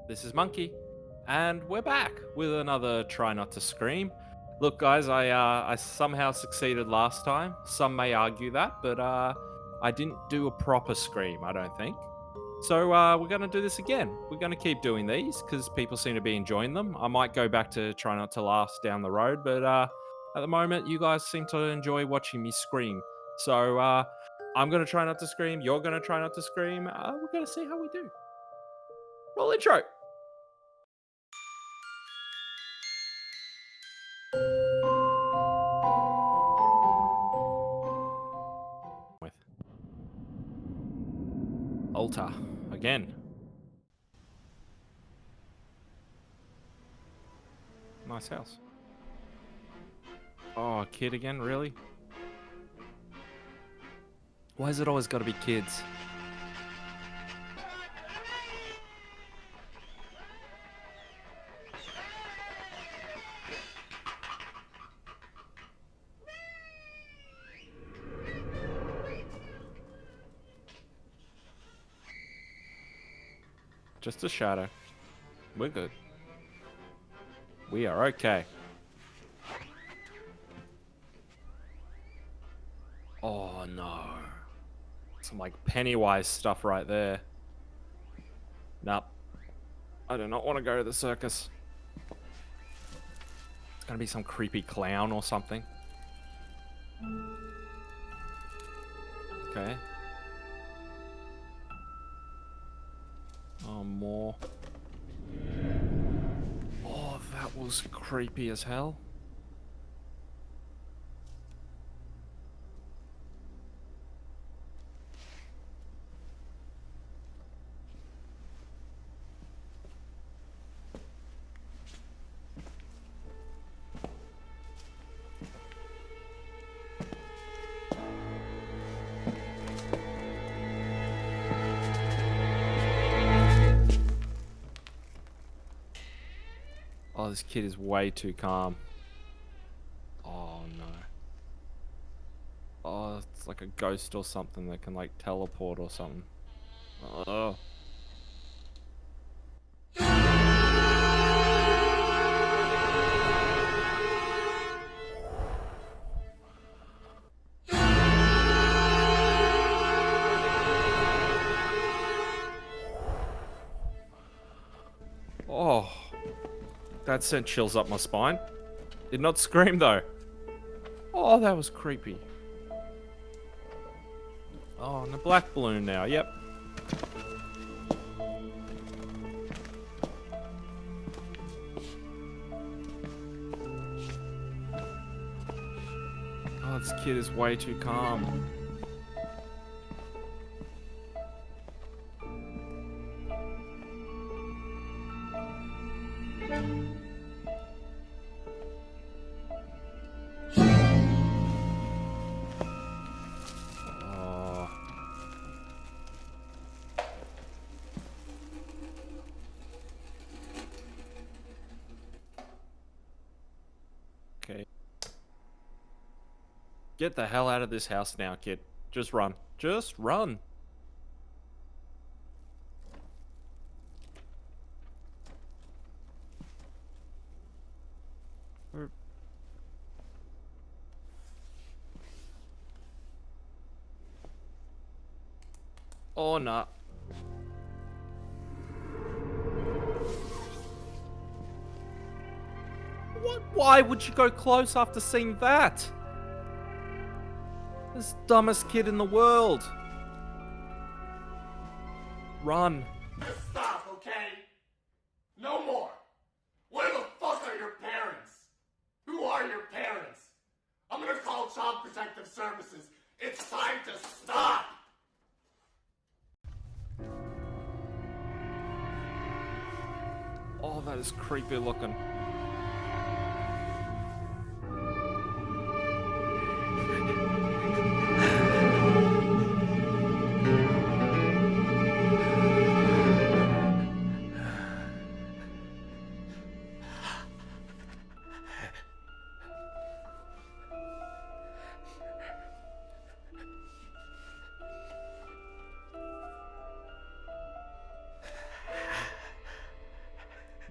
This is Monkey, and we're back with another Try Not to Scream. Look, guys, I somehow succeeded last time. Some may argue that, but I didn't do a proper scream, I don't think. So we're going to do this again. We're going to keep doing these because people seem to be enjoying them. I might go back to Try Not to Laugh down the road, but at the moment, you guys seem to enjoy watching me scream. So I'm going to try not to scream. You're going to try not to scream. We're going to see how we do. Roll intro. With Altar again. Nice house. Oh, a kid again, really? Why has it always got to be kids? Just a shadow. We're good. We are okay. Oh no. Some like Pennywise stuff right there. Nope. I do not want to go to the circus. It's gonna be some creepy clown or something. Okay. Oh, more. Oh, that was creepy as hell. Oh, this kid is way too calm. Oh no. Oh, it's like a ghost or something that can like teleport or something. Oh. Oh. That sent chills up my spine. Did not scream though. Oh, that was creepy. Oh, and a black balloon now. Yep. Oh, this kid is way too calm. Oh. Okay. Get the hell out of this house now, kid. Just run. Just run. Where- Oh, nah. What? Why would you go close after seeing that? This dumbest kid in the world. Run. Stop, okay? No more. Where the fuck are your parents? Who are your parents? I'm gonna call Child Protective Services. It's time to stop! Oh, that is creepy looking.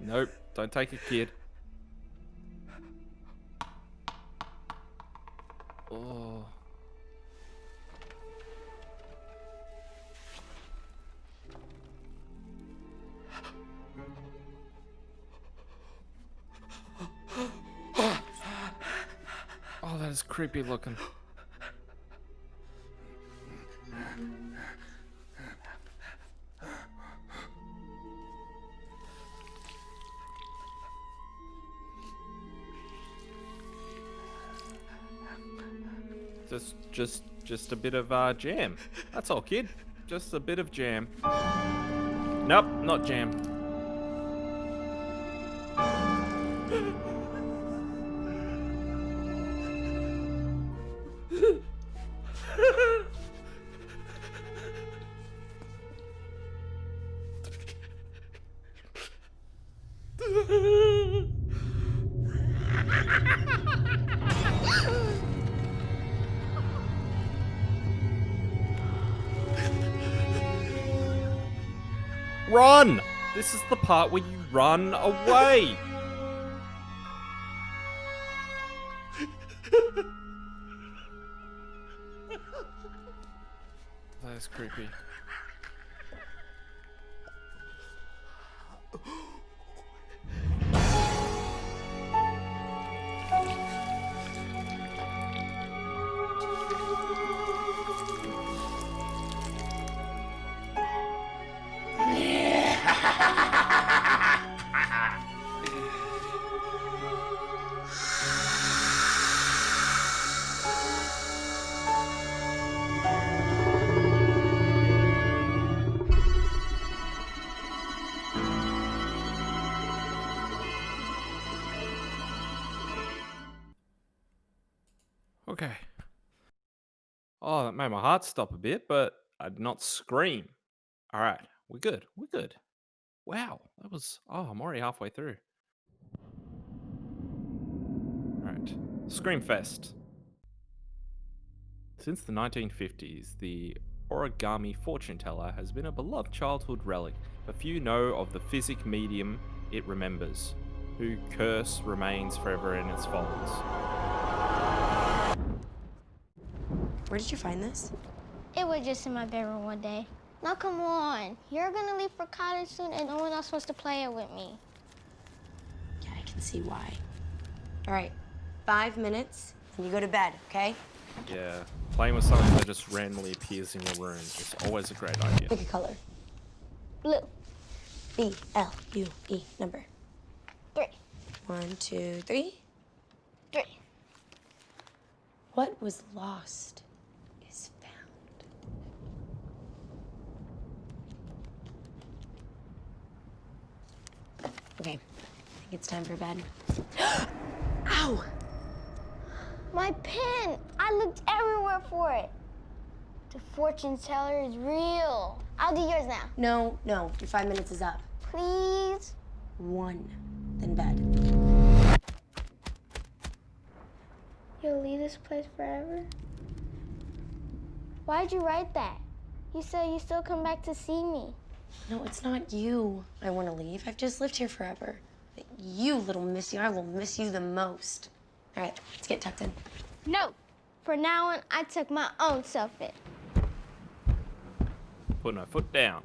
Nope, don't take a kid. Oh. Oh, that is creepy looking. Just a bit of jam. That's all, kid. Just a bit of jam. Nope, not jam. Run! This is the part where you run away. That is creepy. Okay. Oh, that made my heart stop a bit, but I did not scream. All right, we're good. We're good. Wow, that was. Oh, I'm already halfway through. All right, Screamfest. Since the 1950s, the origami fortune teller has been a beloved childhood relic, but few know of the physic medium it remembers, whose curse remains forever in its folds. Where did you find this? It was just in my bedroom one day. Now come on, you're gonna leave for college soon and no one else wants to play it with me. Yeah, I can see why. All right, 5 minutes, and you go to bed, okay? Yeah, playing with something that just randomly appears in your room is always a great idea. Pick a color. Blue, B-L-U-E, number. 3, 1, 2, 3. 3. What was lost is found. Okay, I think it's time for bed. Ow! My pen! I looked everywhere for it. The fortune teller is real. I'll do yours now. No, your 5 minutes is up. Please? 1, then bed. You'll leave this place forever? Why'd you write that? You said you still come back to see me. No, it's not you I want to leave. I've just lived here forever. But you, little missy, I will miss you the most. All right, let's get tucked in. No. From now on, I took my own self in. Putting her foot down.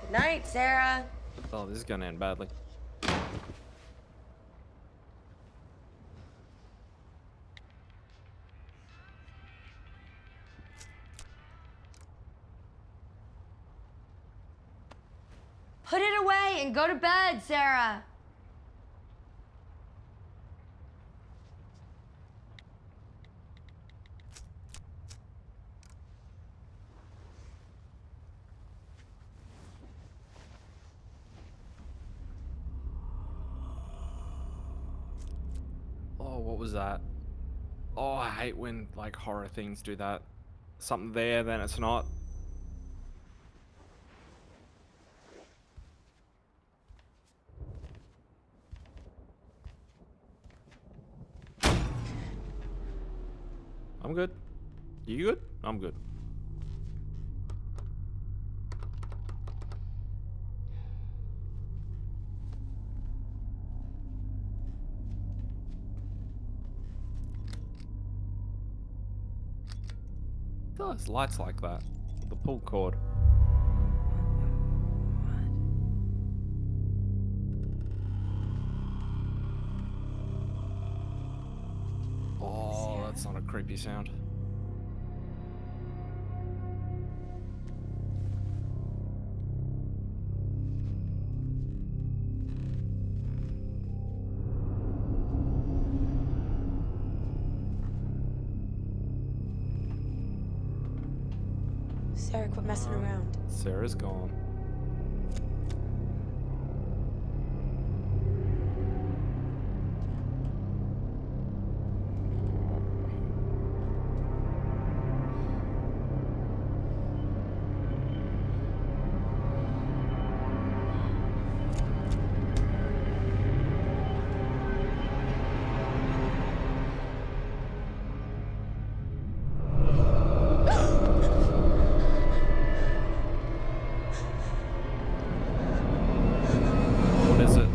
Good night, Sarah. Oh, this is gonna end badly. Put it away and go to bed, Sarah. Oh, what was that? Oh, I hate when like horror things do that. Something there, then it's not. I'm good. You good? I'm good. do those lights like that? The pull cord. Oh, that's not a creepy sound. Sarah, quit messing around. Sarah's gone. What is it?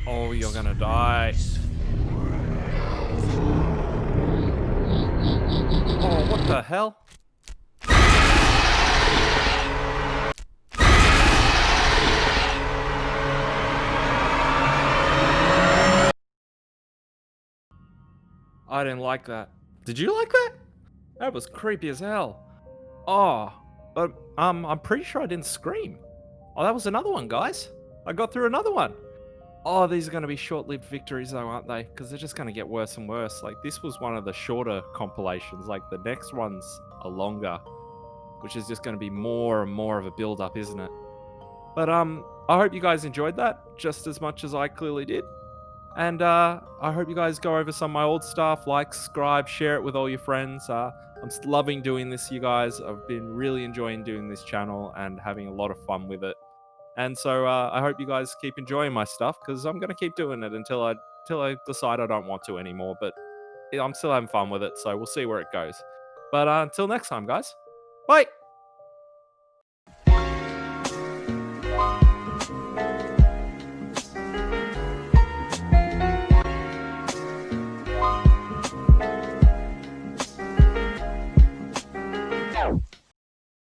Oh, you're gonna die. Oh, what the hell? I didn't like that. Did you like that? That was creepy as hell. Oh, but I'm pretty sure I didn't scream. Oh, that was another one, guys. I got through another one. Oh, these are going to be short-lived victories, though, aren't they? Because they're just going to get worse and worse. Like, this was one of the shorter compilations. Like, the next ones are longer, which is just going to be more and more of a build-up, isn't it? But I hope you guys enjoyed that just as much as I clearly did. And I hope you guys go over some of my old stuff, like, subscribe, share it with all your friends. I'm loving doing this, you guys. I've been really enjoying doing this channel and having a lot of fun with it. And so I hope you guys keep enjoying my stuff, because I'm going to keep doing it until I decide I don't want to anymore. But I'm still having fun with it, so we'll see where it goes. But until next time, guys. Bye!